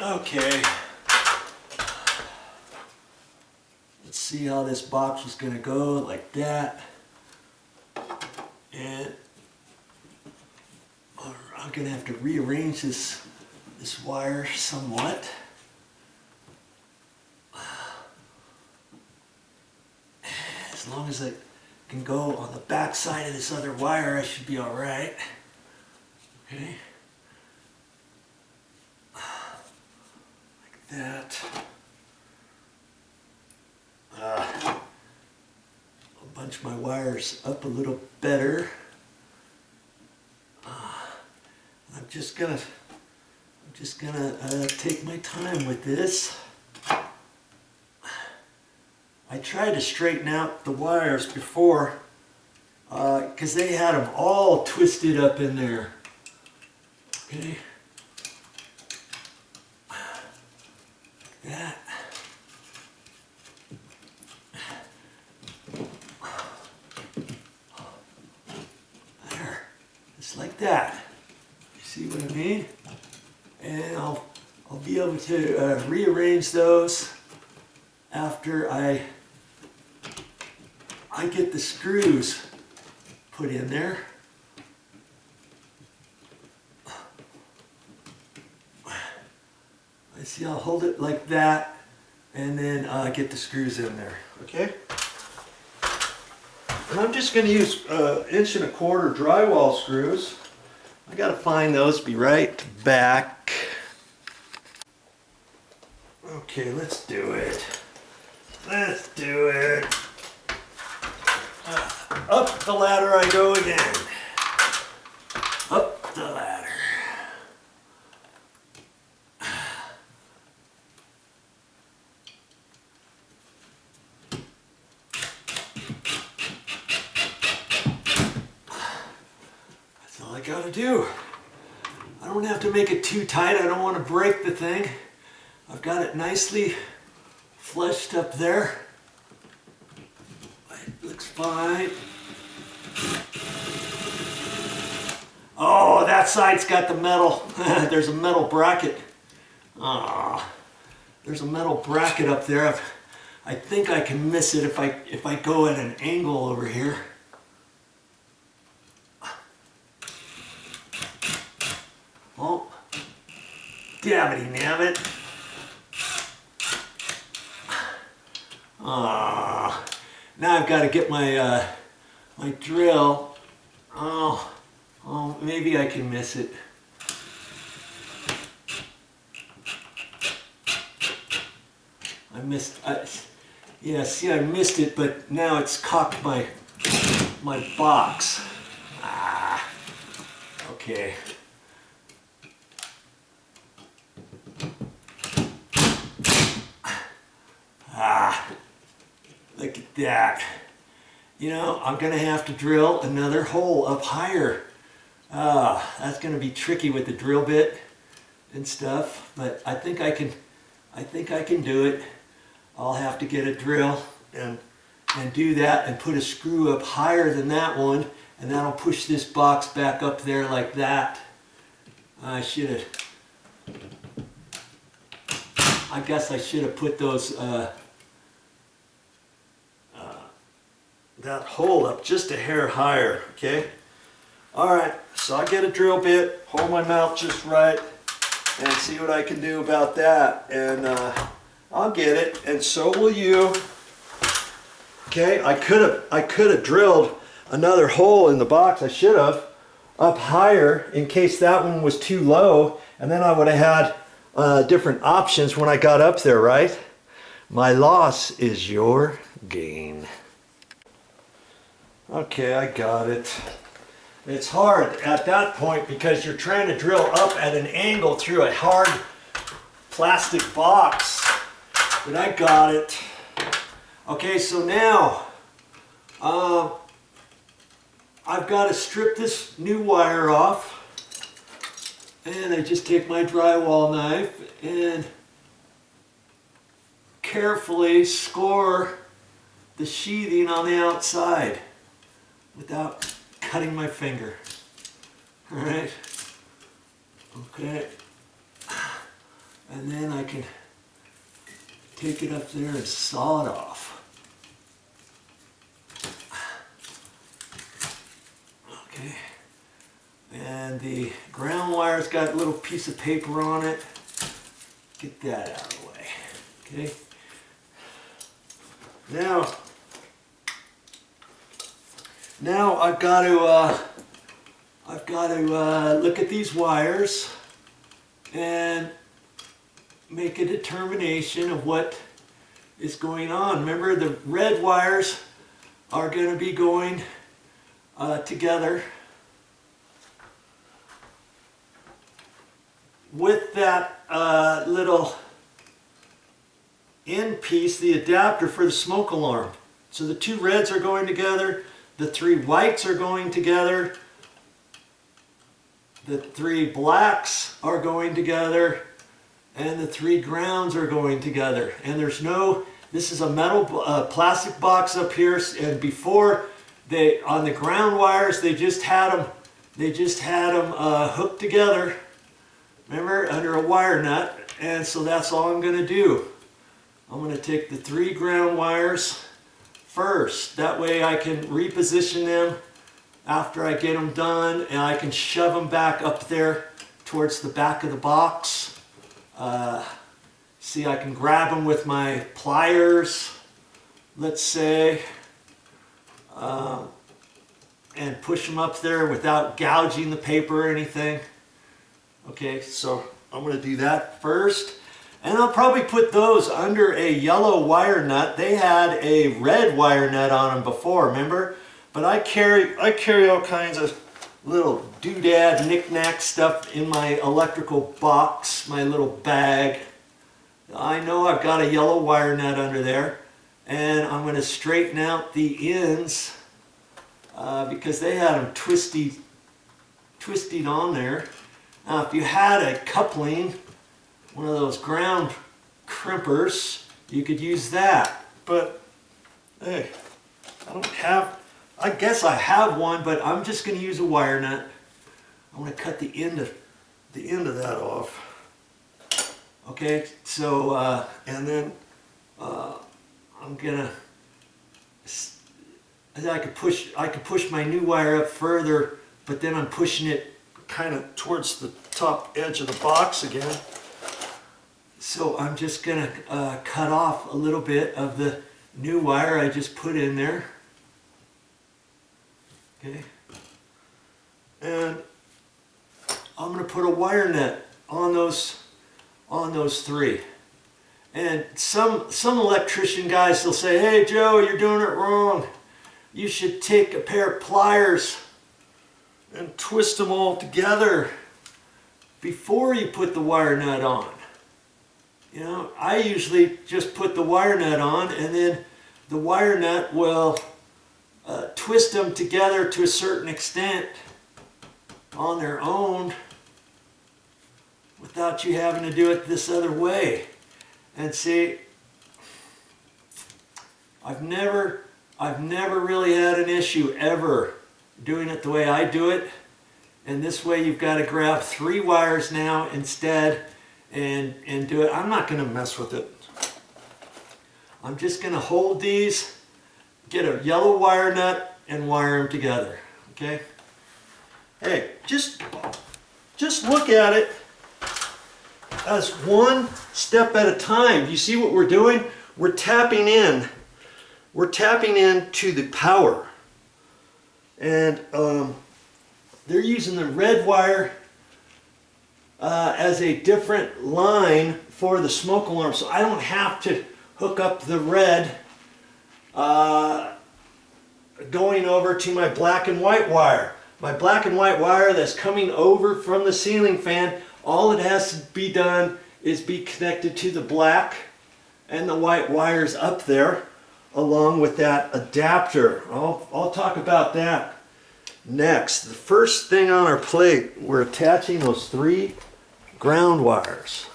Okay. Let's see how this box is going to go, like that. And I'm going to have to rearrange this wire somewhat. As long as I can go on the back side of this other wire, I should be all right. Okay. Like that. I'll bunch my wires up a little better. I'm just gonna take my time with this. I tried to straighten out the wires before because they had them all twisted up in there. Okay. Like that. There. Just like that. You see what I mean? And I'll be able to rearrange those after I get the screws put in there. I see, I'll hold it like that and then get the screws in there, okay? And I'm just going to use 1 1/4" drywall screws. I got to find those, be right back. Okay, let's do it. Let's do it. Up the ladder I go again. Up the ladder. That's all I gotta do. I don't have to make it too tight. I don't want to break the thing. I've got it nicely fleshed up there. It looks fine. Oh, that side's got the metal. There's a metal bracket. There's a metal bracket up there. I think I can miss it if I go at an angle over here. Oh, dabbity nabbit. Now I've got to get my my drill. Oh, maybe I can miss it. Yeah, see, I missed it, but now it's cocked my box. Okay. Look at that. You know, I'm going to have to drill another hole up higher. That's going to be tricky with the drill bit and stuff, but I think I can do it. I'll have to get a drill and do that and put a screw up higher than that one, and that'll push this box back up there like that. I guess I should have put those that hole up just a hair higher, okay? Alright, so I get a drill bit, hold my mouth just right, and see what I can do about that. And I'll get it, and so will you. Okay, I could have drilled another hole in the box. I should have, up higher in case that one was too low, and then I would have had different options when I got up there, right? My loss is your gain. Okay, I got it. It's hard at that point because you're trying to drill up at an angle through a hard plastic box. But I got it. Okay, so now I've got to strip this new wire off. And I just take my drywall knife and carefully score the sheathing on the outside without cutting my finger. All right. Okay. And then I can take it up there and saw it off. Okay. And the ground wire's got a little piece of paper on it. Get that out of the way. Okay. Now I've got to look at these wires and make a determination of what is going on. Remember, the red wires are going to be going together with that little end piece, the adapter for the smoke alarm. So the two reds are going together, the three whites are going together, the three blacks are going together, and the three grounds are going together. And there's no, this is a metal plastic box up here, and before on the ground wires, they just had them hooked together, remember, under a wire nut. And so that's all I'm going to do. I'm going to take the three ground wires first. That way I can reposition them after I get them done, and I can shove them back up there towards the back of the box. See, I can grab them with my pliers, let's say, and push them up there without gouging the paper or anything. Okay, so I'm going to do that first. And I'll probably put those under a yellow wire nut. They had a red wire nut on them before, remember? But I carry all kinds of little doodad knick-knack stuff in my electrical box, my little bag. I know I've got a yellow wire nut under there, and I'm going to straighten out the ends because they had them twisted on there. Now, if you had a coupling, one of those ground crimpers, you could use that. But hey, I guess I have one, but I'm just going to use a wire nut. I'm going to cut the end of that off. Okay, so and then I'm gonna. I could push my new wire up further, but then I'm pushing it kind of towards the top edge of the box again. So I'm just gonna cut off a little bit of the new wire I just put in there. Okay, and I'm gonna put a wire net on those three. And some electrician guys will say, "Hey Joe, you're doing it wrong. You should take a pair of pliers and twist them all together before you put the wire nut on." You know, I usually just put the wire nut on, and then the wire nut will twist them together to a certain extent on their own without you having to do it this other way. And see, I've never really had an issue ever doing it the way I do it. And this way you've got to grab three wires now instead and do it. I'm not going to mess with it. I'm just going to hold these, get a yellow wire nut, and wire them together. Okay? Hey, just look at it as one step at a time. You see what we're doing? We're tapping in. We're tapping into the power. And they're using the red wire as a different line for the smoke alarm. So I don't have to hook up the red going over to my black and white wire. My black and white wire that's coming over from the ceiling fan, all it has to be done is be connected to the black and the white wires up there along with that adapter. I'll talk about that next. The first thing on our plate, we're attaching those three ground wires.